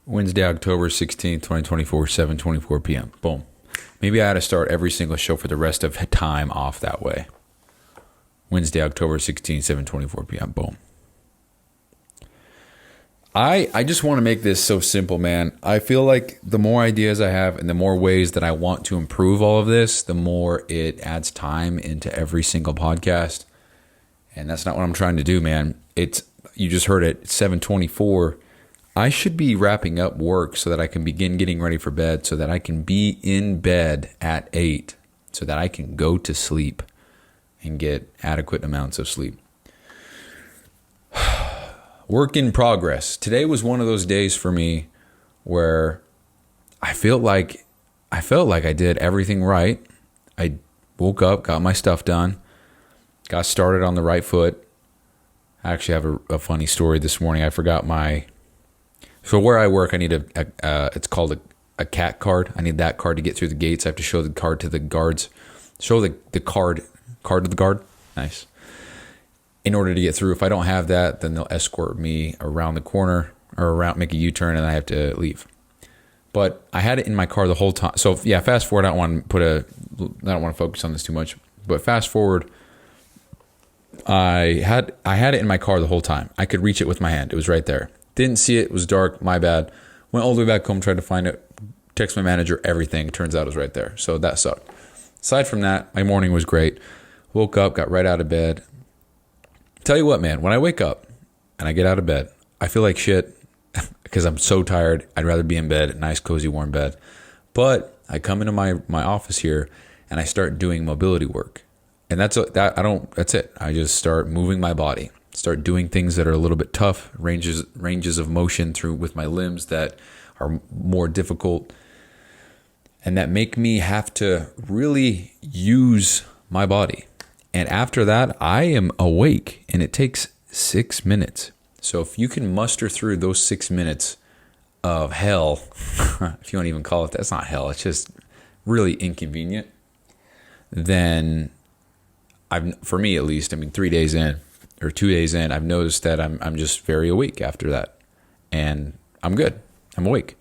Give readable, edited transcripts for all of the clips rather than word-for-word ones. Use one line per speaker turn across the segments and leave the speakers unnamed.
Wednesday, October 16th, 2024, 7:24 p.m. Boom. Maybe I had to start every single show for the rest of time off that way. Wednesday, October 16th, 7:24 p.m. Boom. I just want to make this so simple, man. I feel like the more ideas I have and the more ways that I want to improve all of this, the more it adds time into every single podcast. And that's not what I'm trying to do, man. You just heard it, it's 7:24. I should be wrapping up work so that I can begin getting ready for bed, so that I can be in bed at 8, so that I can go to sleep and get adequate amounts of sleep. Work in progress. Today was one of those days for me where I felt like I did everything right. I woke up, got my stuff done, got started on the right foot. I actually have a funny story this morning. I forgot so where I work, I need it's called a CAT card. I need that card to get through the gates. I have to show the card to the guards. Show the card to the guard. Nice. In order to get through. If I don't have that, then they'll escort me around the corner or make a U-turn, and I have to leave. But I had it in my car the whole time. So yeah, fast forward. I don't want to focus on this too much. But fast forward, I had it in my car the whole time. I could reach it with my hand. It was right there. Didn't see it. It was dark. My bad. Went all the way back home, tried to find it. Text my manager. Everything. Turns out it was right there. So that sucked. Aside from that, my morning was great. Woke up, got right out of bed. Tell you what, man, when I wake up and I get out of bed, I feel like shit because I'm so tired. I'd rather be in bed, a nice, cozy, warm bed. But I come into my office here and I start doing mobility work. And that's it. I just start moving my body, start doing things that are a little bit tough, ranges of motion with my limbs that are more difficult and that make me have to really use my body. And after that, I am awake, and it takes 6 minutes. So if you can muster through those 6 minutes of hell, if you want to even call it that, it's not hell, it's just really inconvenient, then for me at least, 3 days in or 2 days in, I've noticed that I'm just very awake after that. And I'm good. I'm awake.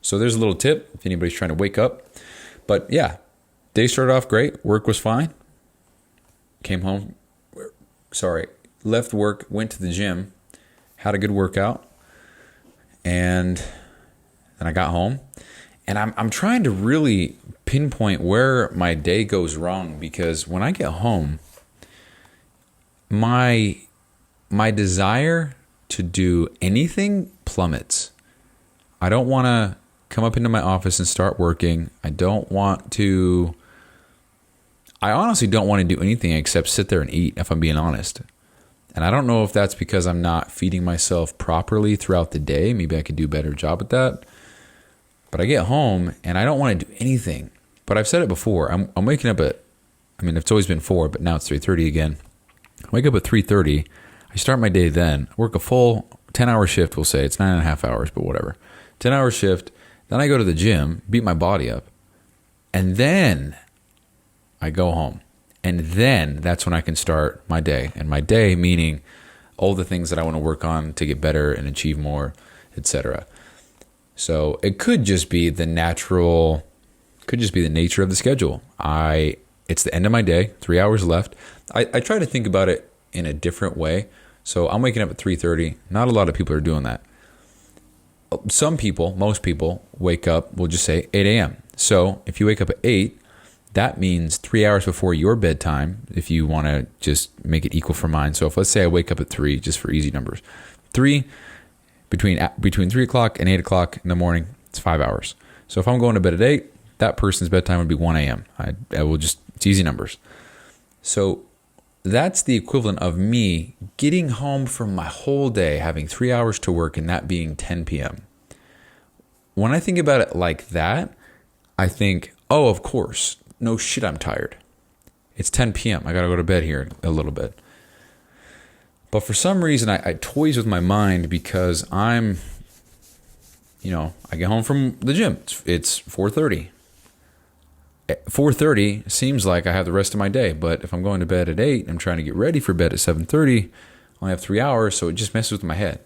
So there's a little tip if anybody's trying to wake up. But yeah, day started off great. Work was fine. Left work, went to the gym, had a good workout, and then I got home. And I'm trying to really pinpoint where my day goes wrong, because when I get home, my desire to do anything plummets. I don't want to come up into my office and start working. I honestly don't want to do anything except sit there and eat, if I'm being honest. And I don't know if that's because I'm not feeding myself properly throughout the day. Maybe I could do a better job at that. But I get home and I don't want to do anything. But I've said it before. I'm waking up it's always been 4, but now it's 3:30 again. I wake up at 3:30. I start my day then. I work a full 10-hour shift, we'll say. It's 9.5 hours, but whatever. 10-hour shift. Then I go to the gym, beat my body up. And then I go home, and then that's when I can start my day. And my day meaning all the things that I want to work on to get better and achieve more, etc. So it could just be the nature of the schedule. It's the end of my day, 3 hours left. I try to think about it in a different way. So I'm waking up at 3:30. Not a lot of people are doing that. Most people wake up, we'll just say 8 a.m. So if you wake up at 8, that means 3 hours before your bedtime, if you want to just make it equal for mine. So if let's say I wake up at 3, just for easy numbers, between 3 o'clock and 8 o'clock in the morning, it's 5 hours. So if I'm going to bed at 8, that person's bedtime would be 1 a.m. It's easy numbers. So that's the equivalent of me getting home from my whole day, having 3 hours to work, and that being 10 p.m. When I think about it like that, I think, oh, of course. No shit, I'm tired. It's 10 p.m. I got to go to bed here a little bit. But for some reason, I toys with my mind because I get home from the gym. It's 4:30. 4:30 seems like I have the rest of my day. But if I'm going to bed at 8, I'm trying to get ready for bed at 7:30. I only have 3 hours, so it just messes with my head.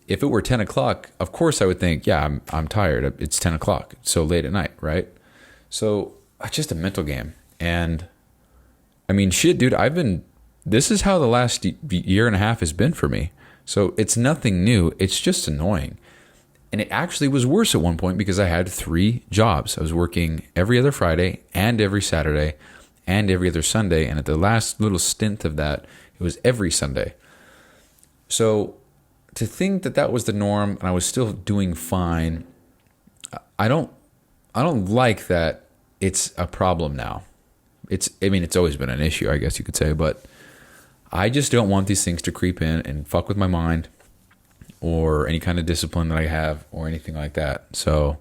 if it were 10 o'clock, of course I would think, yeah, I'm tired. It's 10 o'clock. It's so late at night, right? So it's just a mental game. And I mean, shit, dude, this is how the last year and a half has been for me. So it's nothing new. It's just annoying. And it actually was worse at one point because I had 3 jobs. I was working every other Friday and every Saturday and every other Sunday. And at the last little stint of that, it was every Sunday. So to think that that was the norm and I was still doing fine, I don't like that it's a problem now. It's always been an issue, I guess you could say, but I just don't want these things to creep in and fuck with my mind or any kind of discipline that I have or anything like that. So,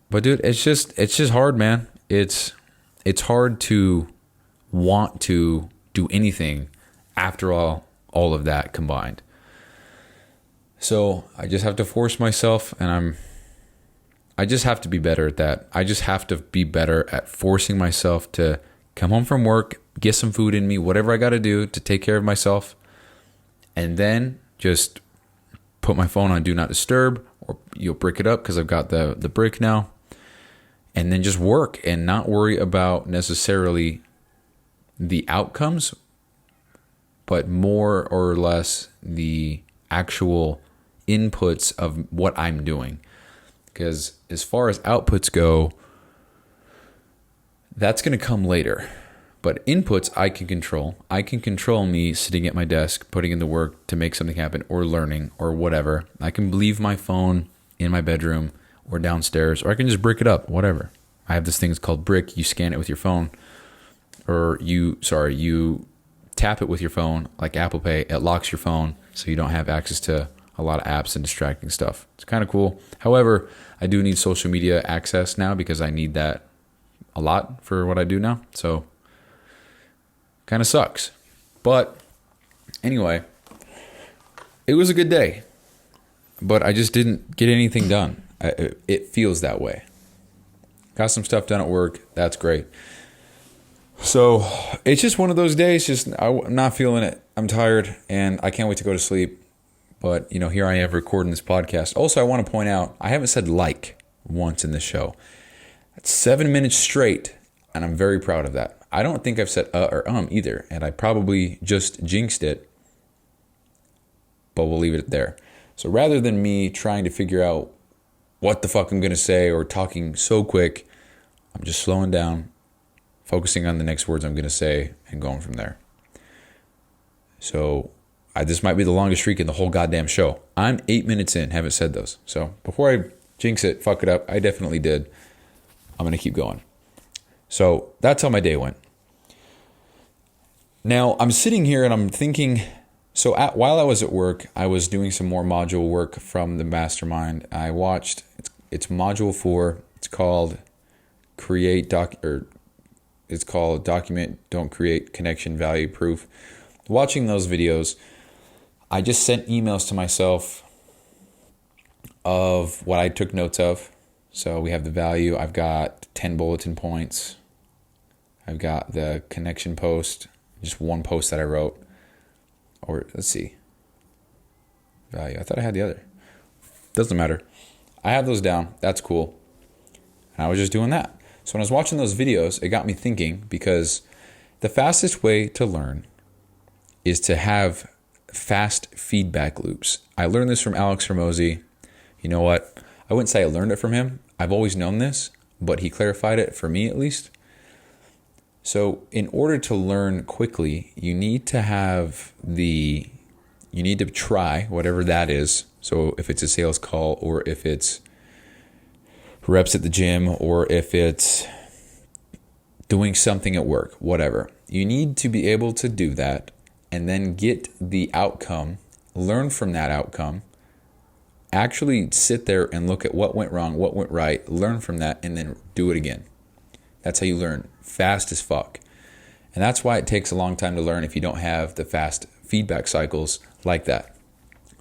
but dude, it's just hard, man. It's hard to want to do anything after all of that combined. So I just have to force myself, and I just have to be better at that. I just have to be better at forcing myself to come home from work, get some food in me, whatever I got to do to take care of myself, and then just put my phone on Do Not Disturb, or you'll brick it up because I've got the brick now, and then just work and not worry about necessarily the outcomes, but more or less the actual inputs of what I'm doing. Because as far as outputs go, that's going to come later. But inputs I can control. I can control me sitting at my desk, putting in the work to make something happen, or learning, or whatever. I can leave my phone in my bedroom or downstairs, or I can just brick it up, whatever. I have this thing called Brick. You scan it with your phone, or you tap it with your phone, like Apple Pay. It locks your phone so you don't have access to a lot of apps and distracting stuff. It's kind of cool. However, I do need social media access now because I need that a lot for what I do now. So kind of sucks. But anyway, it was a good day, but I just didn't get anything done. It feels that way. Got some stuff done at work. That's great. So it's just one of those days. I'm not feeling it. I'm tired and I can't wait to go to sleep. But, here I am recording this podcast. Also, I want to point out, I haven't said like once in this show. That's 7 minutes straight, and I'm very proud of that. I don't think I've said or either, and I probably just jinxed it, but we'll leave it there. So rather than me trying to figure out what the fuck I'm going to say or talking so quick, I'm just slowing down, focusing on the next words I'm going to say, and going from there. So this might be the longest streak in the whole goddamn show. I'm 8 minutes in, haven't said those. So before I jinx it, fuck it up, I definitely did. I'm going to keep going. So that's how my day went. Now I'm sitting here and I'm thinking, while I was at work, I was doing some more module work from the mastermind. I watched, it's module 4. It's called Document, Don't Create, Connection, Value, Proof. Watching those videos, I just sent emails to myself of what I took notes of. So we have the value. I've got 10 bulletin points. I've got the connection post, just one post that I wrote. Or let's see. Value. I thought I had the other. Doesn't matter. I have those down. That's cool. And I was just doing that. So when I was watching those videos, it got me thinking, because the fastest way to learn is to have fast feedback loops. I learned this from Alex Hormozi. You know what? I wouldn't say I learned it from him. I've always known this, but he clarified it for me at least. So in order to learn quickly, you need to try whatever that is. So if it's a sales call, or if it's reps at the gym, or if it's doing something at work, whatever, you need to be able to do that and then get the outcome, learn from that outcome, actually sit there and look at what went wrong, what went right, learn from that, and then do it again. That's how you learn, fast as fuck. And that's why it takes a long time to learn if you don't have the fast feedback cycles like that.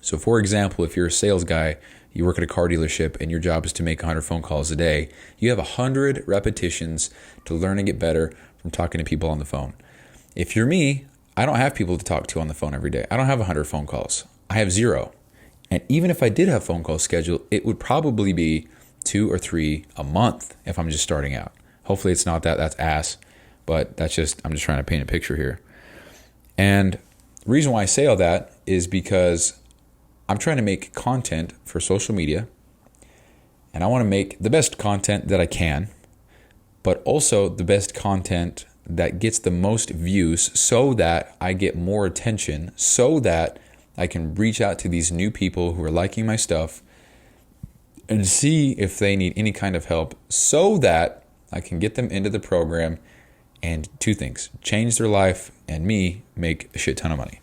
So for example, if you're a sales guy, you work at a car dealership and your job is to make 100 phone calls a day, you have 100 repetitions to learn and get better from talking to people on the phone. If you're me, I don't have people to talk to on the phone every day. I don't have 100 phone calls. I have 0. And even if I did have phone calls scheduled, it would probably be 2 or 3 a month if I'm just starting out. Hopefully it's not that. That's ass. But I'm just trying to paint a picture here. And the reason why I say all that is because I'm trying to make content for social media. And I want to make the best content that I can, but also the best content that gets the most views so that I get more attention, so that I can reach out to these new people who are liking my stuff and see if they need any kind of help so that I can get them into the program and 2 things, change their life and me make a shit ton of money.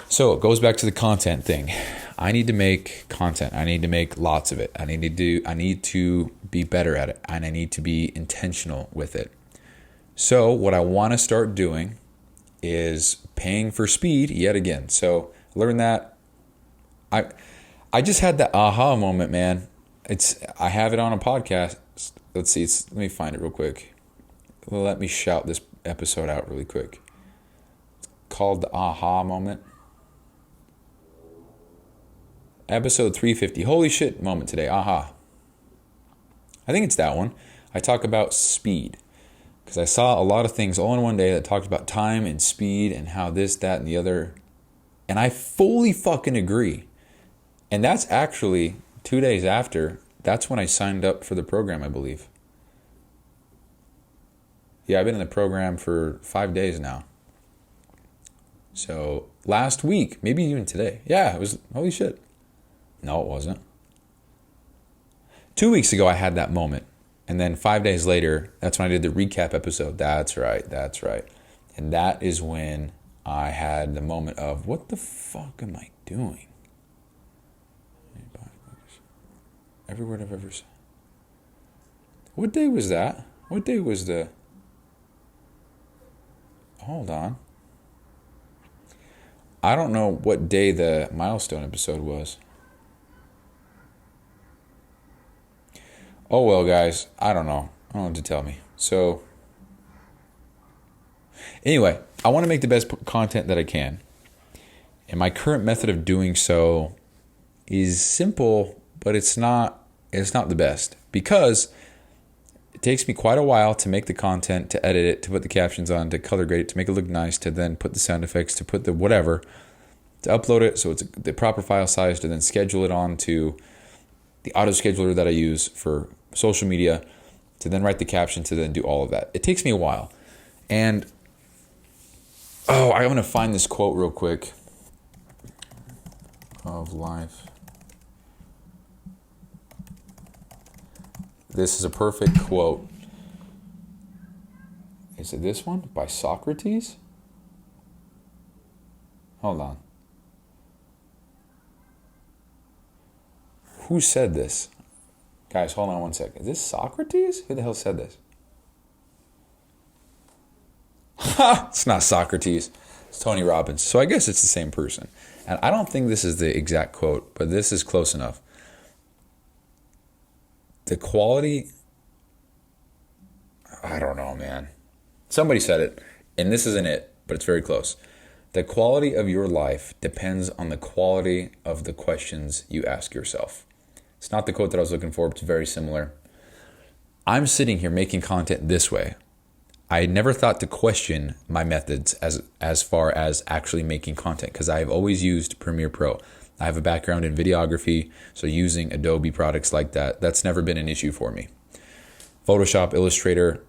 So it goes back to the content thing. I need to make content. I need to make lots of it. I need to be better at it, and I need to be intentional with it. So what I want to start doing is paying for speed yet again. So learn that. I just had that aha moment, man. I have it on a podcast. Let's see. Let me find it real quick. Let me shout this episode out really quick. It's called the aha moment. Episode 350. Holy shit moment today. Aha. I think it's that one. I talk about speed. Because I saw a lot of things all in one day that talked about time and speed and how this, that, and the other. And I fully fucking agree. And that's actually 2 days after. That's when I signed up for the program, I believe. Yeah, I've been in the program for 5 days now. So last week, maybe even today. Yeah, it was, holy shit. No, it wasn't. 2 weeks ago, I had that moment. And then 5 days later, that's when I did the recap episode. That's right. And that is when I had the moment of, what the fuck am I doing? Every word I've ever said. What day was that? What day was the... Hold on. I don't know what day the milestone episode was. Oh, well, guys, I don't know. I don't know what to tell me. So, anyway, I want to make the best content that I can. And my current method of doing so is simple, but it's not the best. Because it takes me quite a while to make the content, to edit it, to put the captions on, to color grade it, to make it look nice, to then put the sound effects, to put the whatever, to upload it so it's the proper file size, to then schedule it on to the auto scheduler that I use for social media, to then write the caption, to then do all of that. It takes me a while. And, I'm going to find this quote real quick of life. This is a perfect quote. Is it this one? By Socrates? Hold on. Who said this? Guys, hold on one second. Is this Socrates? Who the hell said this? Ha! It's not Socrates. It's Tony Robbins. So I guess it's the same person. And I don't think this is the exact quote, but this is close enough. The quality... I don't know, man. Somebody said it, and this isn't it, but it's very close. The quality of your life depends on the quality of the questions you ask yourself. It's not the quote that I was looking for, but it's very similar. I'm sitting here making content this way. I never thought to question my methods as far as actually making content, because I have always used Premiere Pro. I have a background in videography, so using Adobe products like that, that's never been an issue for me. Photoshop, Illustrator,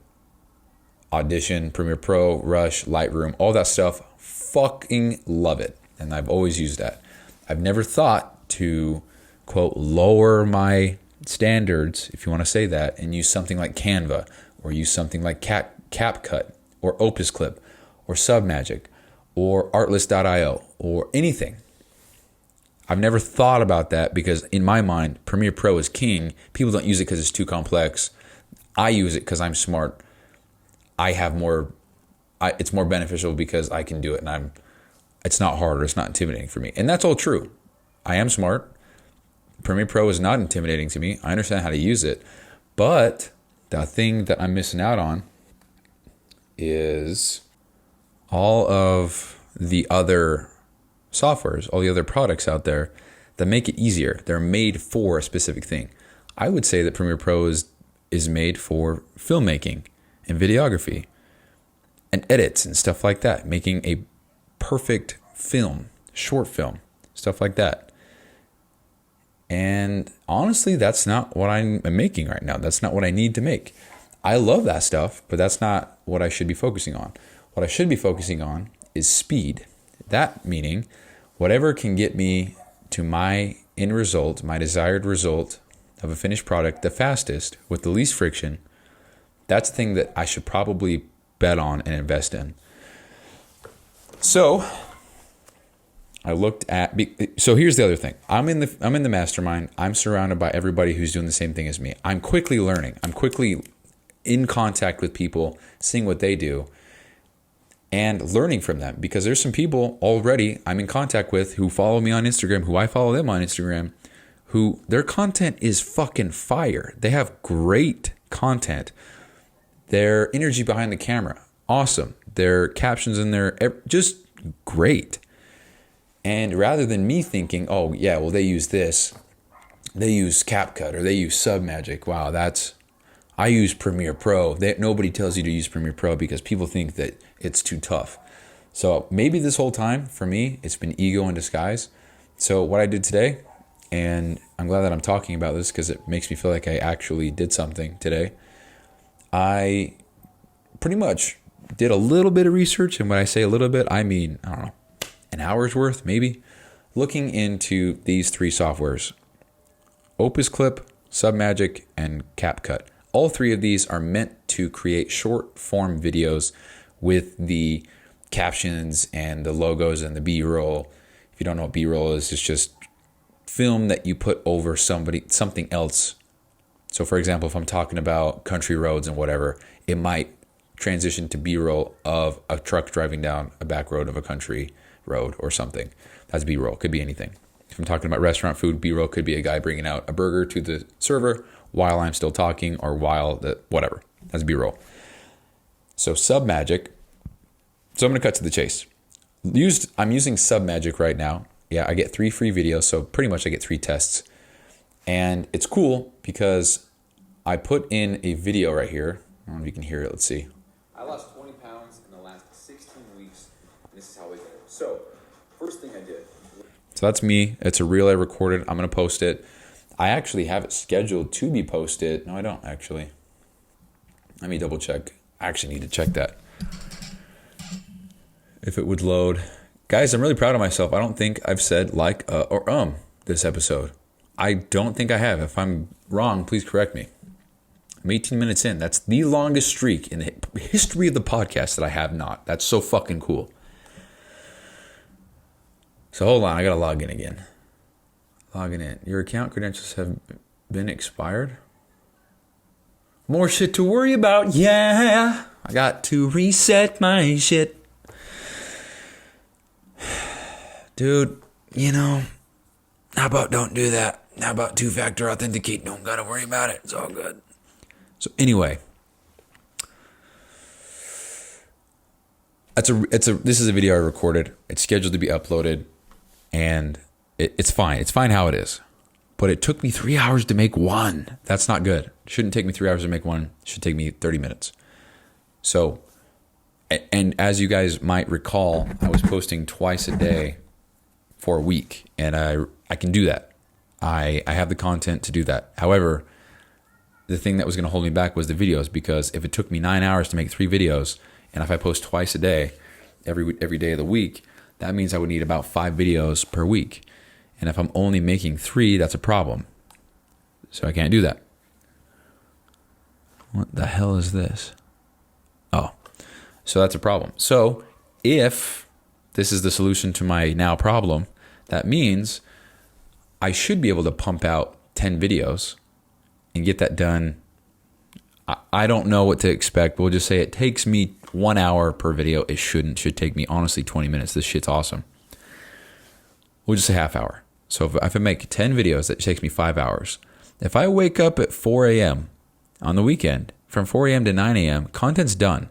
Audition, Premiere Pro, Rush, Lightroom, all that stuff, fucking love it. And I've always used that. I've never thought to, quote, lower my standards, if you want to say that, and use something like Canva, or use something like CapCut, or Opus Clip, or SubMagic, or Artlist.io, or anything. I've never thought about that because in my mind, Premiere Pro is king. People don't use it because it's too complex. I use it because I'm smart. It's more beneficial because I can do it, and it's not hard or it's not intimidating for me. And that's all true. I am smart. Premiere Pro is not intimidating to me. I understand how to use it. But the thing that I'm missing out on is all of the other softwares, all the other products out there that make it easier. They're made for a specific thing. I would say that Premiere Pro is made for filmmaking and videography and edits and stuff like that, making a perfect film, short film, stuff like that. And honestly, that's not what I'm making right now. That's not what I need to make. I love that stuff, but that's not what I should be focusing on. What I should be focusing on is speed. That meaning whatever can get me to my end result, my desired result of a finished product the fastest with the least friction. That's the thing that I should probably bet on and invest in. So I looked at, so here's the other thing. I'm in the mastermind. I'm surrounded by everybody who's doing the same thing as me. I'm quickly learning. I'm quickly in contact with people, seeing what they do and learning from them, because there's some people already I'm in contact with who follow me on Instagram, who I follow them on Instagram, who their content is fucking fire. They have great content. Their energy behind the camera, awesome. Their captions in there, just great. And rather than me thinking, oh yeah, well they use this, they use CapCut or they use SubMagic. Wow, I use Premiere Pro. Nobody tells you to use Premiere Pro because people think that it's too tough. So maybe this whole time for me, it's been ego in disguise. So what I did today, and I'm glad that I'm talking about this because it makes me feel like I actually did something today. I pretty much did a little bit of research, and when I say a little bit, I mean, I don't know, an hour's worth, maybe, looking into these three softwares: Opus Clip, SubMagic, and CapCut. All three of these are meant to create short form videos with the captions and the logos and the B-roll. If you don't know what B-roll is, it's just film that you put over something else. So for example, if I'm talking about country roads and whatever, it might transition to B-roll of a truck driving down a back road of a country road or something. That's B-roll. Could be anything. If I'm talking about restaurant food, B-roll could be a guy bringing out a burger to the server while I'm still talking or whatever. That's B-roll. So SubMagic. So I'm going to cut to the chase. I'm using SubMagic right now. Yeah, I get 3 free videos, so pretty much I get 3 tests. And it's cool because I put in a video right here. I don't know if you can hear it. Let's see. I lost 20 pounds in the last 16 weeks. And this is how we did it. So, first thing I did. So that's me. It's a reel I recorded. I'm going to post it. I actually have it scheduled to be posted. No, I don't actually. Let me double check. I actually need to check that. If it would load. Guys, I'm really proud of myself. I don't think I've said like or this episode. I don't think I have. If I'm wrong, please correct me. I'm 18 minutes in. That's the longest streak in the history of the podcast that I have not. That's so fucking cool. So hold on. I got to log in again. Logging in. Your account credentials have been expired. More shit to worry about. Yeah. I got to reset my shit. Dude, how about don't do that? How about 2-factor authenticate? Don't gotta worry about it. It's all good. So anyway, this is a video I recorded. It's scheduled to be uploaded, and it's fine. It's fine how it is. But it took me 3 hours to make one. That's not good. It shouldn't take me 3 hours to make one. It should take me 30 minutes. So, and as you guys might recall, I was posting twice a day for a week, and I can do that. I have the content to do that. However, the thing that was going to hold me back was the videos, because if it took me 9 hours to make 3 videos, and if I post twice a day, every day of the week, that means I would need about 5 videos per week. And if I'm only making 3, that's a problem. So I can't do that. What the hell is this? Oh, so that's a problem. So if this is the solution to my now problem, that means I should be able to pump out 10 videos and get that done. I don't know what to expect, but we'll just say it takes me 1 hour per video. It should take me, honestly, 20 minutes. This shit's awesome. We'll just say half hour. So if I make 10 videos, that takes me 5 hours. If I wake up at 4 a.m. on the weekend, from 4 a.m. to 9 a.m., content's done.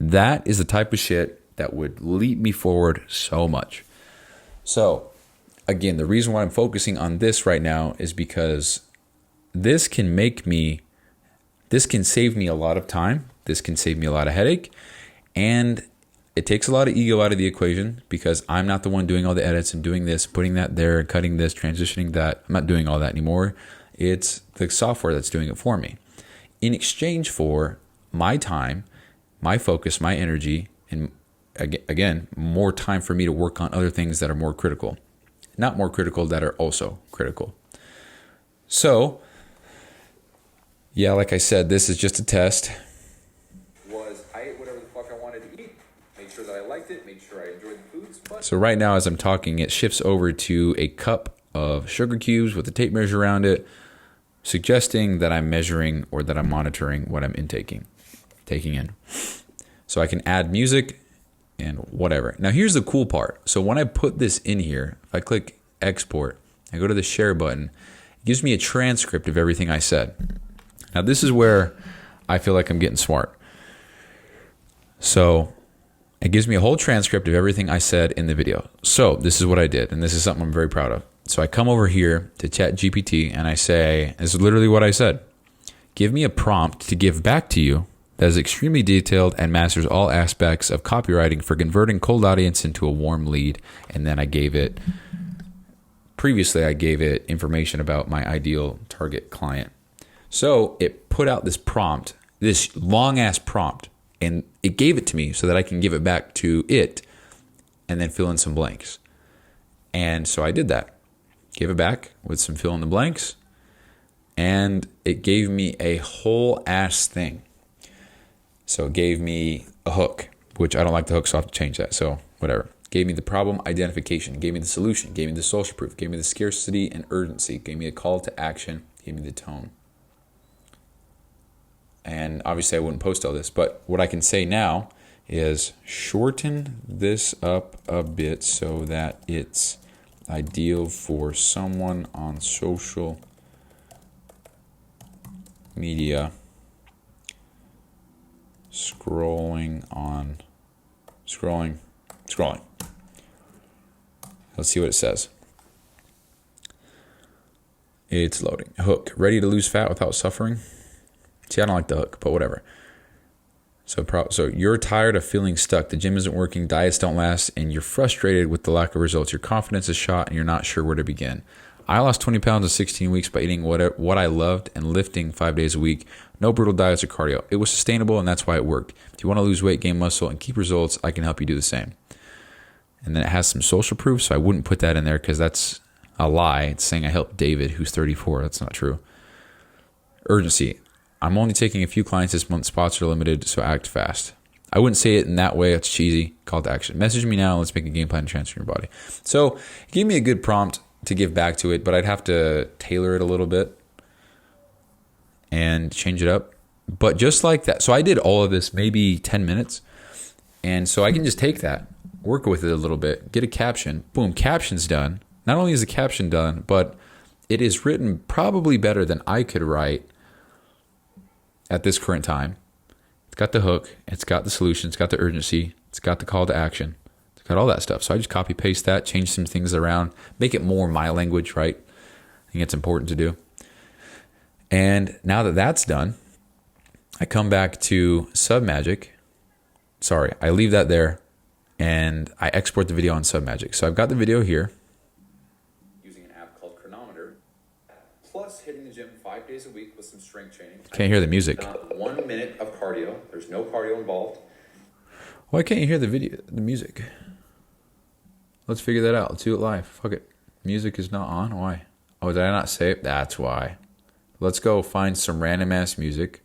That is the type of shit that would leap me forward so much. So again, the reason why I'm focusing on this right now is because this can save me a lot of time. This can save me a lot of headache. And it takes a lot of ego out of the equation because I'm not the one doing all the edits and doing this, putting that there, cutting this, transitioning that. I'm not doing all that anymore. It's the software that's doing it for me. In exchange for my time, my focus, my energy, and again, more time for me to work on other things that are more critical. Not more critical, that are also critical. So, yeah, like I said, this is just a test. I ate whatever the fuck I wanted to eat. Made sure that I liked it. Made sure I enjoyed the foods. So right now, as I'm talking, it shifts over to a cup of sugar cubes with a tape measure around it, suggesting that I'm measuring or that I'm monitoring what I'm taking in. So I can add music and whatever. Now here's the cool part. So when I put this in here, if I click export, I go to the share button, it gives me a transcript of everything I said. Now this is where I feel like I'm getting smart. So it gives me a whole transcript of everything I said in the video. So this is what I did, and this is something I'm very proud of. So I come over here to ChatGPT and I say, this is literally what I said. Give me a prompt to give back to you that is extremely detailed and masters all aspects of copywriting for converting cold audience into a warm lead. And then I gave it information about my ideal target client. So it put out this prompt, this long ass prompt, and it gave it to me so that I can give it back to it and then fill in some blanks. And so I did that. Gave it back with some fill in the blanks, and it gave me a whole ass thing. So it gave me a hook, which I don't like the hook, so I have to change that. So whatever. Gave me the problem identification, gave me the solution, gave me the social proof, gave me the scarcity and urgency, gave me a call to action, gave me the tone. And obviously I wouldn't post all this, but what I can say now is shorten this up a bit so that it's ideal for someone on social media scrolling. Let's see what it says. It's loading. Hook. Ready to lose fat without suffering? See, I don't like the hook, but whatever. So you're tired of feeling stuck. The gym isn't working, diets don't last, and you're frustrated with the lack of results. Your confidence is shot, and you're not sure where to begin. I lost 20 pounds in 16 weeks by eating what I loved and lifting 5 days a week. No brutal diets or cardio. It was sustainable, and that's why it worked. If you want to lose weight, gain muscle, and keep results, I can help you do the same. And then it has some social proof, so I wouldn't put that in there because that's a lie. It's saying I helped David, who's 34. That's not true. Urgency. I'm only taking a few clients this month. Spots are limited, so act fast. I wouldn't say it in that way. It's cheesy. Call to action. Message me now. Let's make a game plan to transform your body. So it gave me a good prompt to give back to it, but I'd have to tailor it a little bit and change it up. But just like that. So I did all of this maybe 10 minutes. And so I can just take that, work with it a little bit, get a caption. Boom, caption's done. Not only is the caption done, but it is written probably better than I could write at this current time. It's got the hook, it's got the solution, it's got the urgency, it's got the call to action, it's got all that stuff. So I just copy paste that, change some things around, make it more my language, right? I think it's important to do. And now that that's done, I come back to SubMagic. Sorry, I leave that there and I export the video on SubMagic. So I've got the video here. Using an app called Chronometer, plus hitting the gym 5 days a week with some strength training. Can't hear the music.
Not 1 minute of cardio. There's no cardio involved.
Why can't you hear the music? Let's figure that out. Let's do it live. Fuck it. Music is not on. Why? Oh, did I not say it? That's why. Let's go find some random ass music.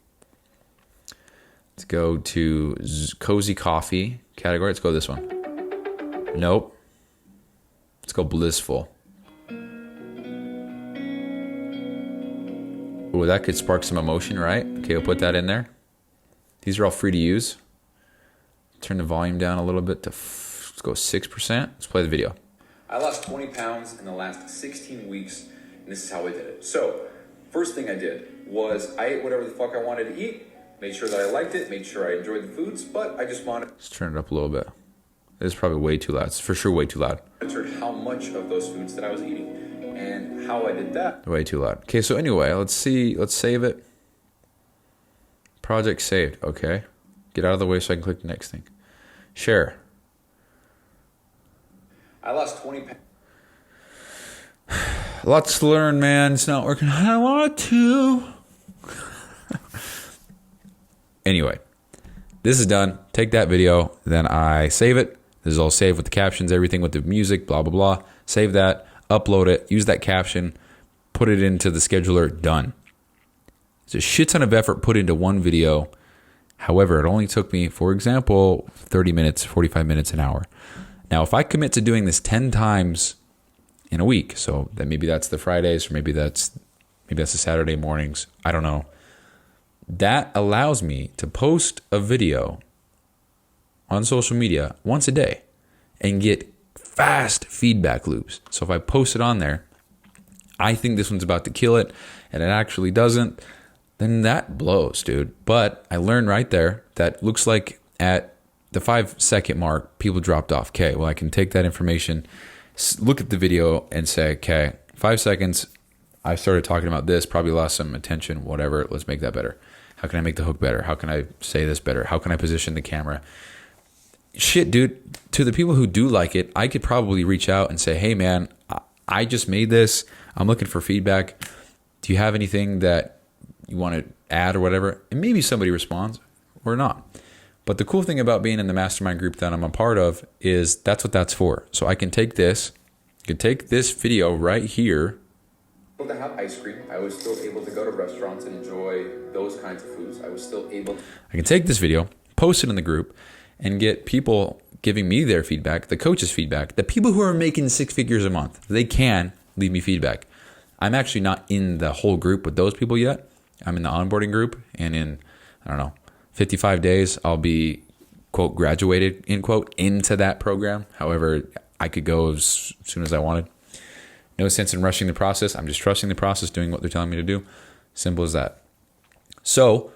Let's go to Cozy Coffee category. Let's go this one. Nope. Let's go Blissful. Ooh, that could spark some emotion, right? Okay, we'll put that in there. These are all free to use. Turn the volume down a little bit to, let's go 6%. Let's play the video.
I lost 20 pounds in the last 16 weeks, and this is how I did it. So, first thing I did was I ate whatever the fuck I wanted to eat, made sure that I liked it, made sure I enjoyed the foods, but I just wanted...
Let's turn it up a little bit. It's probably way too loud. It's for sure way too loud.
Monitored how how much of those foods that I was eating. And how I did that.
Way too loud. Okay, so anyway, let's save it. Project saved. Okay. Get out of the way so I can click the next thing. Share.
I lost 20 pounds.
Lots to learn, man. It's not working. I want to. Anyway, this is done. Take that video. Then I save it. This is all saved with the captions, everything with the music, blah, blah, blah. Save that. Upload it. Use that caption. Put it into the scheduler. Done. It's a shit ton of effort put into one video. However, it only took me, for example, 30 minutes, 45 minutes, an hour. Now, if I commit to doing this 10 times in a week, so then maybe that's the Fridays, or maybe that's the Saturday mornings, I don't know. That allows me to post a video on social media once a day and get fast feedback loops. So if I post it on there, I think this one's about to kill it, and it actually doesn't, then that blows, dude. But I learned right there that looks like at the 5-second mark, people dropped off. Okay, well, I can take that information, look at the video, and say, okay, 5 seconds, I started talking about this, probably lost some attention, whatever, let's make that better. How can I make the hook better? How can I say this better? How can I position the camera? Shit, dude, to the people who do like it, I could probably reach out and say, hey, man, I just made this. I'm looking for feedback. Do you have anything that you want to add or whatever? And maybe somebody responds or not. But the cool thing about being in the mastermind group that I'm a part of is that's what that's for. So I can take this, video right here.
To have ice cream. I was still able to go to restaurants and enjoy those kinds of foods. I was still able to.
I can take this video, post it in the group, and get people giving me their feedback, the coach's feedback, the people who are making 6 figures a month. They can leave me feedback. I'm actually not in the whole group with those people yet. I'm in the onboarding group, and in, 55 days, I'll be, quote, graduated, end quote, into that program. However, I could go as soon as I wanted. No sense in rushing the process. I'm just trusting the process, doing what they're telling me to do. Simple as that. So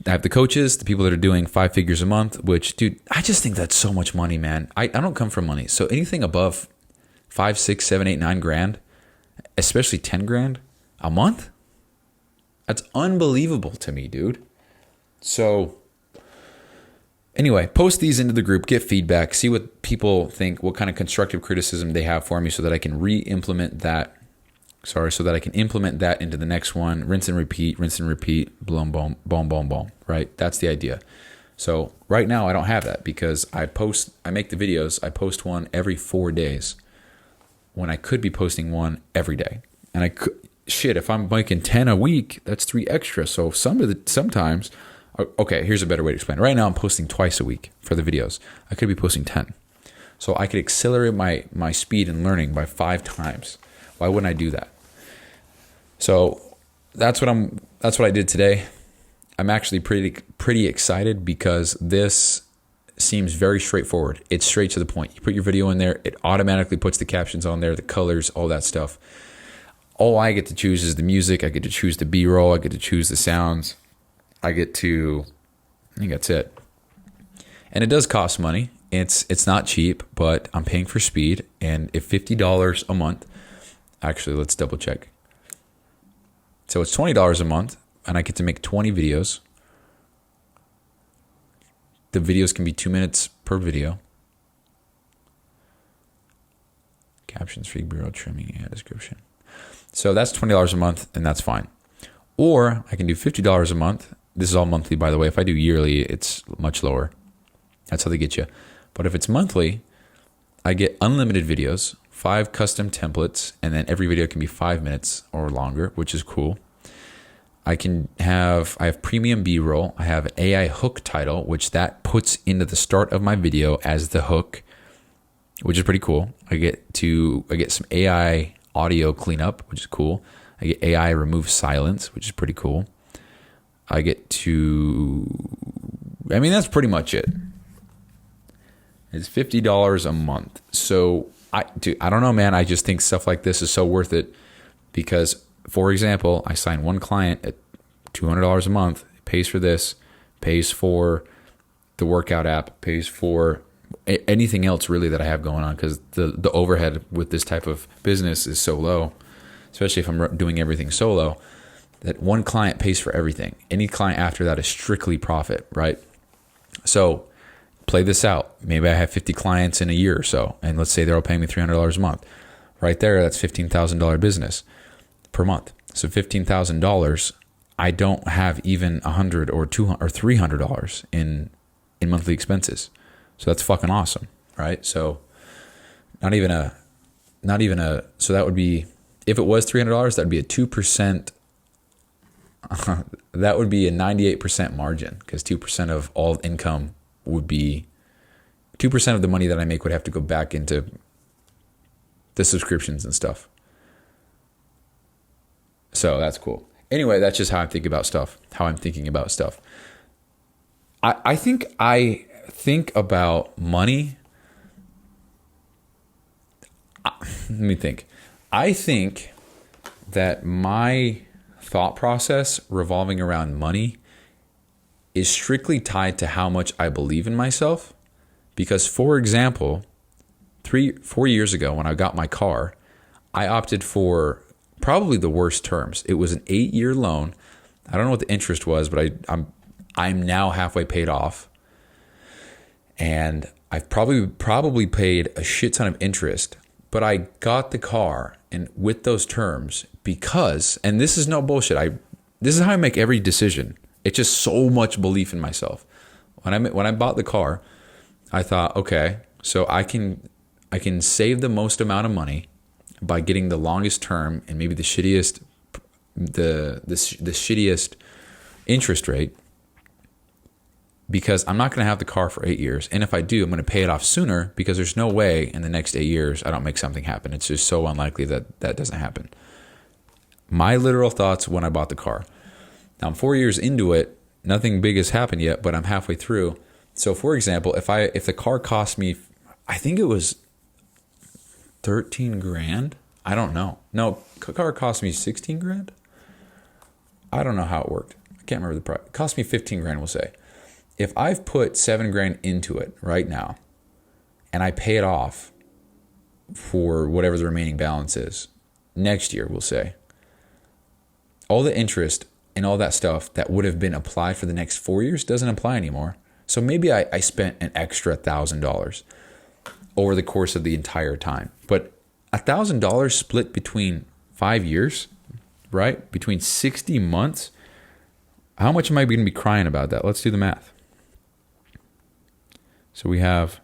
I have the coaches, the people that are doing 5 figures a month, which, dude, I just think that's so much money, man. I don't come from money. So anything above 5, 6, 7, 8, 9 grand, especially 10 grand a month, that's unbelievable to me, dude. So anyway, post these into the group, get feedback, see what people think, what kind of constructive criticism they have for me so that I can implement that into the next one. Rinse and repeat, boom, boom, boom, boom, boom, right? That's the idea. So right now I don't have that because I make the videos, I post one every 4 days when I could be posting one every day. And if I'm making 10 a week, that's 3 extra. So sometimes, okay, here's a better way to explain it. Right now I'm posting twice a week for the videos. I could be posting 10. So I could accelerate my speed in learning by 5 times. Why wouldn't I do that? So that's what I did today. I'm actually pretty excited because this seems very straightforward. It's straight to the point. You put your video in there, it automatically puts the captions on there, the colors, all that stuff. All I get to choose is the music. I get to choose the B-roll. I get to choose the sounds. I think that's it. And it does cost money. It's not cheap, but I'm paying for speed. And if $50 a month, actually, let's double check. So it's $20 a month, and I get to make 20 videos. The videos can be 2 minutes per video. Captions, free B-roll, trimming, and description. So that's $20 a month, and that's fine. Or I can do $50 a month. This is all monthly, by the way. If I do yearly, it's much lower. That's how they get you. But if it's monthly, I get unlimited videos, 5 custom templates, and then every video can be 5 minutes or longer, which is cool. I have premium B-roll. I have an AI hook title, which that puts into the start of my video as the hook, which is pretty cool. I get some AI audio cleanup, which is cool. I get AI remove silence, which is pretty cool. That's pretty much it. It's $50 a month. So I don't know, man. I just think stuff like this is so worth it because, for example, I signed one client at $200 a month. It pays for this, pays for the workout app, pays for anything else really that I have going on, because the overhead with this type of business is so low, especially if I'm doing everything solo, that one client pays for everything. Any client after that is strictly profit, right? So play this out. Maybe I have 50 clients in a year or so, and let's say they're all paying me $300 a month. Right there, that's $15,000 business per month. So $15,000, I don't have even $100 or $200 or $300 in monthly expenses. So that's fucking awesome, right? So not even a. So that would be, if it was $300, that would be a 2%. That would be a 98% margin, because 2% of all income would be 2% of the money that I make would have to go back into the subscriptions and stuff. So that's cool. Anyway, that's just how I'm thinking about stuff. I think about money. Let me think. I think that my thought process revolving around money is strictly tied to how much I believe in myself. Because, for example, 4 years ago when I got my car, I opted for probably the worst terms. It was an 8-year loan. I don't know what the interest was, but I'm now halfway paid off, and I've probably paid a shit ton of interest. But I got the car and with those terms because, and this is no bullshit. This is how I make every decision. It's just so much belief in myself. When I bought the car, I thought, okay, so I can save the most amount of money by getting the longest term and maybe the shittiest interest rate, because I'm not going to have the car for 8 years. And if I do, I'm going to pay it off sooner, because there's no way in the next 8 years I don't make something happen. It's just so unlikely that that doesn't happen. My literal thoughts when I bought the car. Now I'm 4 years into it. Nothing big has happened yet, but I'm halfway through. So for example, if the car cost me, I think it was 13 grand. I don't know. No, car cost me 16 grand. I don't know how it worked. I can't remember the price. It cost me 15 grand, we'll say. If I've put 7 grand into it right now and I pay it off for whatever the remaining balance is next year, we'll say, all the interest and all that stuff that would have been applied for the next 4 years doesn't apply anymore. So maybe I spent an extra $1,000 over the course of the entire time. But $1,000 split between 5 years, right? Between 60 months. How much am I going to be crying about that? Let's do the math. So we have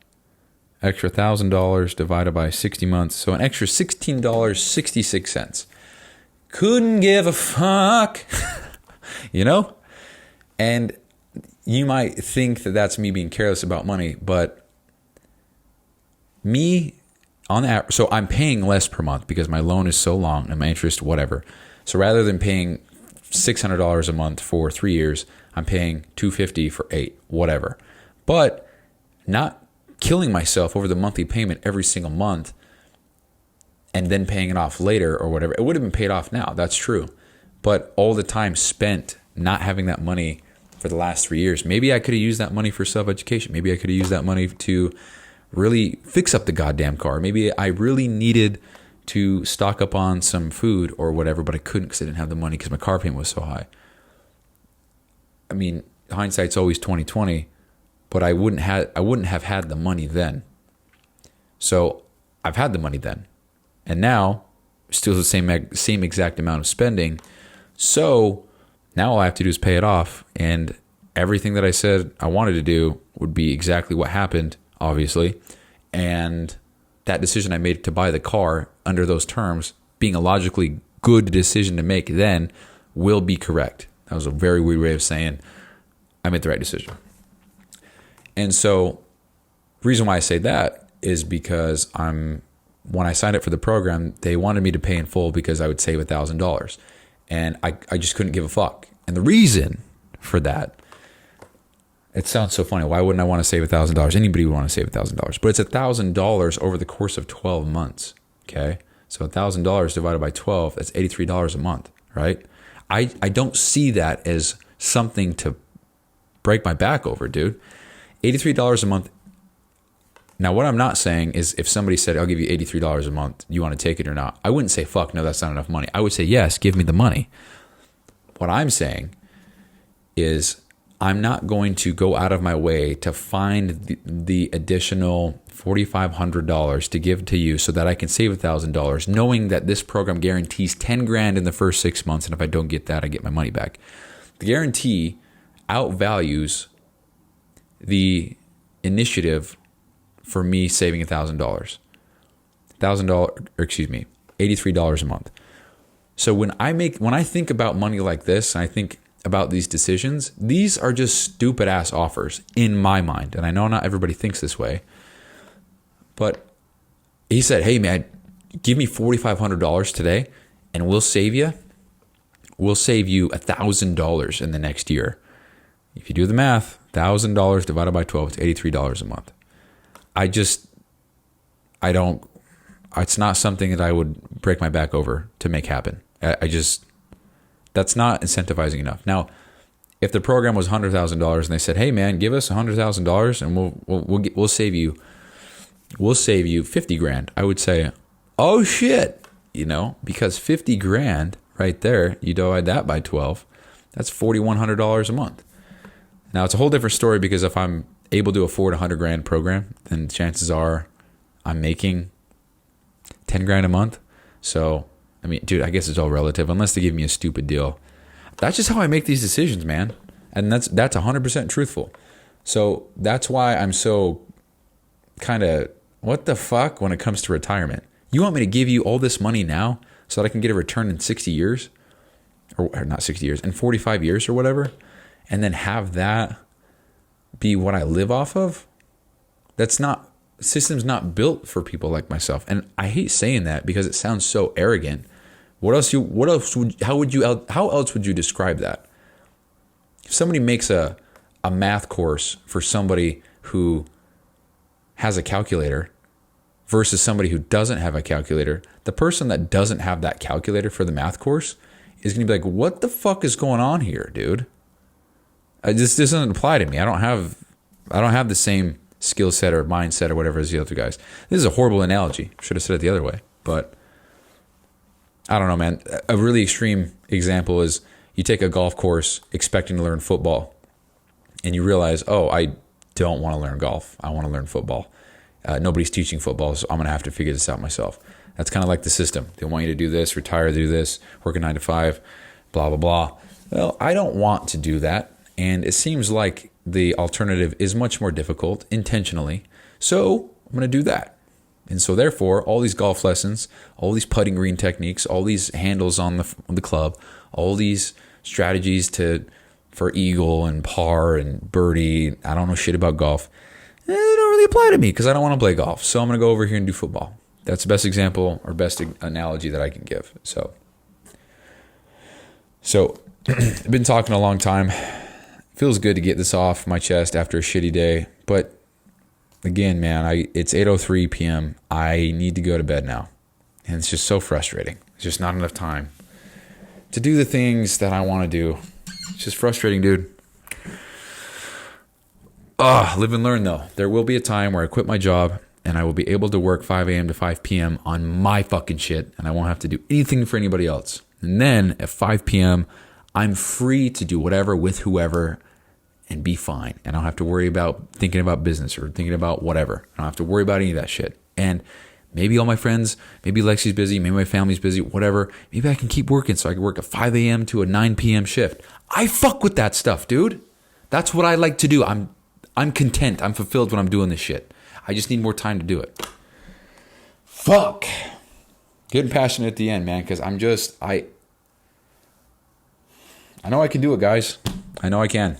extra $1,000 divided by 60 months. So an extra $16.66. Couldn't give a fuck, you know? And you might think that that's me being careless about money, but me on that, so I'm paying less per month because my loan is so long and my interest, whatever. So rather than paying $600 a month for 3 years, I'm paying $250 for 8, whatever. But not killing myself over the monthly payment every single month and then paying it off later or whatever. It would have been paid off now, that's true. But all the time spent not having that money for the last 3 years, maybe I could have used that money for self-education. Maybe I could have used that money to really fix up the goddamn car. Maybe I really needed to stock up on some food or whatever, but I couldn't because I didn't have the money because my car payment was so high. I mean, hindsight's always 20/20, but I wouldn't have had the money then. So I've had the money then, and now still the same exact amount of spending. So now all I have to do is pay it off, and everything that I said I wanted to do would be exactly what happened, obviously. And that decision I made to buy the car under those terms, being a logically good decision to make then, will be correct. That was a very weird way of saying I made the right decision. And so the reason why I say that is because when I signed up for the program, they wanted me to pay in full because I would save $1,000. And I just couldn't give a fuck. And the reason for that, it sounds so funny. Why wouldn't I want to save $1,000? Anybody would want to save $1,000. But it's $1,000 over the course of 12 months. Okay? So $1,000 divided by 12, that's $83 a month, right? I don't see that as something to break my back over, dude. $83 a month Now, what I'm not saying is if somebody said, I'll give you $83 a month, you want to take it or not? I wouldn't say, fuck, no, that's not enough money. I would say, yes, give me the money. What I'm saying is I'm not going to go out of my way to find the additional $4,500 to give to you so that I can save $1,000, knowing that this program guarantees 10 grand in the first 6 months. And if I don't get that, I get my money back. The guarantee outvalues the initiative for me saving $1,000, $83 a month. So when I think about money like this, and I think about these decisions, these are just stupid ass offers in my mind. And I know not everybody thinks this way, but he said, hey man, give me $4,500 today and we'll save you $1,000 in the next year. If you do the math, $1,000 divided by 12 is $83 a month. It's not something that I would break my back over to make happen. That's not incentivizing enough. Now, if the program was $100,000 and they said, hey man, give us $100,000 and we'll save you 50 grand. I would say, oh shit, because 50 grand right there, you divide that by 12, that's $4,100 a month. Now it's a whole different story because if I'm able to afford a 100 grand program, then chances are I'm making 10 grand a month. So, I mean, dude, I guess it's all relative unless they give me a stupid deal. That's just how I make these decisions, man. And that's 100% truthful. So that's why I'm so kind of, what the fuck when it comes to retirement? You want me to give you all this money now so that I can get a return in 60 years? Or not 60 years, in 45 years or whatever? And then have that be what I live off of? System's not built for people like myself. And I hate saying that because it sounds so arrogant. How else would you describe that? If somebody makes a math course for somebody who has a calculator versus somebody who doesn't have a calculator, the person that doesn't have that calculator for the math course is going to be like, what the fuck is going on here, dude? This doesn't apply to me. I don't have the same skill set or mindset or whatever as the other guys. This is a horrible analogy. Should have said it the other way. But I don't know, man. A really extreme example is you take a golf course expecting to learn football and you realize, oh, I don't want to learn golf. I want to learn football. Nobody's teaching football, so I'm going to have to figure this out myself. That's kind of like the system. They want you to do this, retire, do this, work a 9 to 5, blah, blah, blah. Well, I don't want to do that. And it seems like the alternative is much more difficult intentionally. So I'm going to do that. And so therefore, all these golf lessons, all these putting green techniques, all these handles on the club, all these strategies for eagle and par and birdie, I don't know shit about golf. They don't really apply to me because I don't want to play golf. So I'm going to go over here and do football. That's the best example or best analogy that I can give. So I've been talking a long time. Feels good to get this off my chest after a shitty day. But again, man, it's 8:03 p.m. I need to go to bed now. And it's just so frustrating. It's just not enough time to do the things that I want to do. It's just frustrating, dude. Live and learn, though. There will be a time where I quit my job and I will be able to work 5 a.m. to 5 p.m. on my fucking shit. And I won't have to do anything for anybody else. And then at 5 p.m., I'm free to do whatever with whoever and be fine. And I don't have to worry about thinking about business or thinking about whatever. I don't have to worry about any of that shit. And maybe all my friends, maybe Lexi's busy, maybe my family's busy, whatever. Maybe I can keep working so I can work a 5 a.m. to a 9 p.m. shift. I fuck with that stuff, dude. That's what I like to do. I'm content. I'm fulfilled when I'm doing this shit. I just need more time to do it. Fuck. Getting passionate at the end, man, because I know I can do it, guys. I know I can.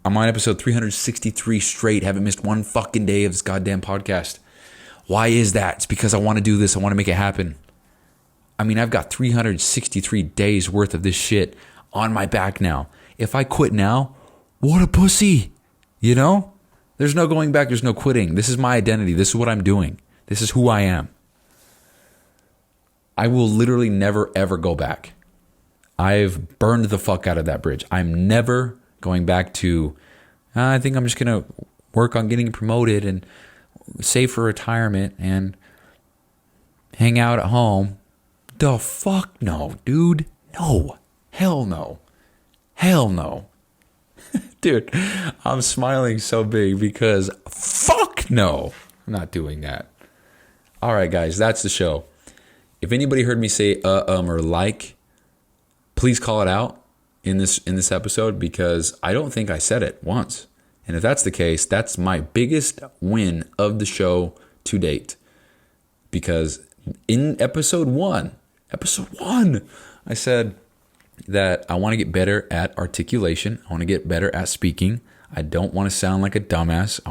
I'm on episode 363 straight. Haven't missed one fucking day of this goddamn podcast. Why is that? It's because I want to do this. I want to make it happen. I mean, I've got 363 days worth of this shit on my back now. If I quit now, what a pussy. You know? There's no going back. There's no quitting. This is my identity. This is what I'm doing. This is who I am. I will literally never, ever go back. I've burned the fuck out of that bridge. I'm never going back to, I think I'm just going to work on getting promoted and save for retirement and hang out at home. The fuck no, dude. No. Hell no. Hell no. Dude, I'm smiling so big because fuck no. I'm not doing that. All right, guys, that's the show. If anybody heard me say or like, please call it out in this episode, because I don't think I said it once. And if that's the case, that's my biggest win of the show to date. Because in episode one, I said that I want to get better at articulation. I want to get better at speaking. I don't want to sound like a dumbass. I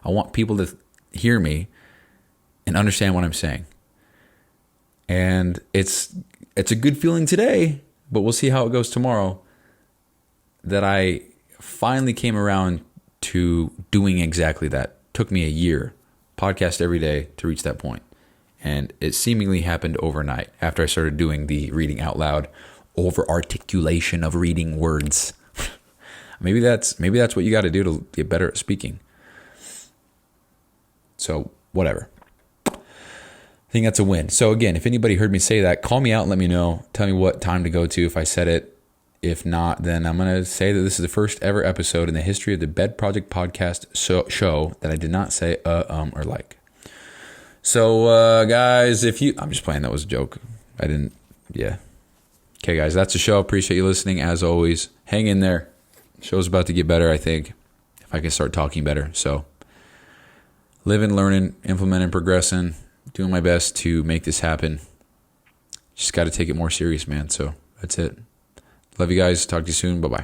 want people to hear me and understand what I'm saying. And it's a good feeling today, but we'll see how it goes tomorrow, that I finally came around to doing exactly that. Took me a year, podcast every day, to reach that point. And it seemingly happened overnight after I started doing the reading out loud, over articulation of reading words. maybe that's what you got to do to get better at speaking. So whatever. I think that's a win. So again, if anybody heard me say that, call me out and let me know. Tell me what time to go to if I said it. If not, then I'm going to say that this is the first ever episode in the history of the Bed Project podcast show that I did not say or like. So guys, I'm just playing. That was a joke. Yeah. Okay, guys, that's the show. Appreciate you listening. As always, hang in there. Show's about to get better, I think, if I can start talking better. So living, learning, implementing, progressing, doing my best to make this happen. Just got to take it more serious, man. So that's it. Love you guys. Talk to you soon. Bye-bye.